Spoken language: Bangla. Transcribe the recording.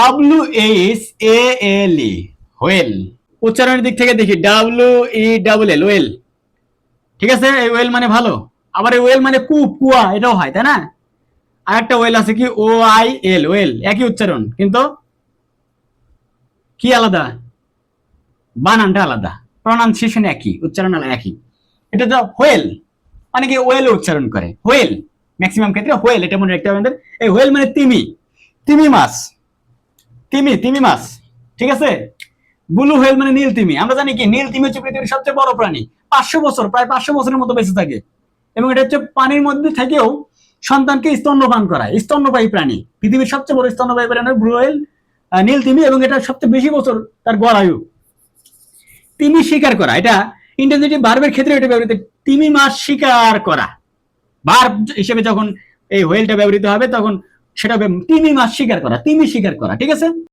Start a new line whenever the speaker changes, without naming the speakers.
WHALE whale. উচ্চারণের দিক থেকে দেখি WELL ওয়েল। ঠিক আছে, এই ওয়েল মানে ভালো। আবার এই ওয়েল মানে কূপ, কুয়া, এটাও হয়, তাই না? আর একটা ওয়েল আছে কি OIL ওয়েল, একই উচ্চারণ কিন্তু কি আলাদা, বানানটা আলাদা, প্রনাউন্সিয়েশন একই, উচ্চারণ একই। এটা তো হোয়েল, অনেকে ওয়েল উচ্চারণ করে, হোয়েল ম্যাক্সিমাম ক্ষেত্রে হোয়েল, এটা মনে রাখতে হবে আমাদের। এই হোয়েল মানে তিমি, তিমি মাছ, তিমি মাছ, ঠিক আছে। ব্লু হোয়েল মানে নীল তিমি। আমরা জানি কি নীল তিমি হচ্ছে পৃথিবীর সবচেয়ে বড় প্রাণী, 500 বছর, প্রায় 500 বছরের মতো বেঁচে থাকে, এবং এটা হচ্ছে পানির মধ্যে থেকেও সন্তানকে স্তন্যপান করায়, স্তন্যপায়ী প্রাণী। পৃথিবীর সবচেয়ে বড় স্তন্যপায়ী প্রাণী ব্লু হোয়েল, নীল তিমি, এবং এটা সবচেয়ে বেশি বছর তার গড় আয়ু। তিমি শিকার করা, এটা ইন্টারজেটিভ ভার্বের ক্ষেত্রে এটা ব্যবহৃত, তিমি মাছ শিকার করা, ভার্ব হিসেবে যখন এই হোয়েলটা ব্যবহৃত হবে তখন সেটা হবে তিমি মাছ শিকার করা, তিমি শিকার করা, ঠিক আছে।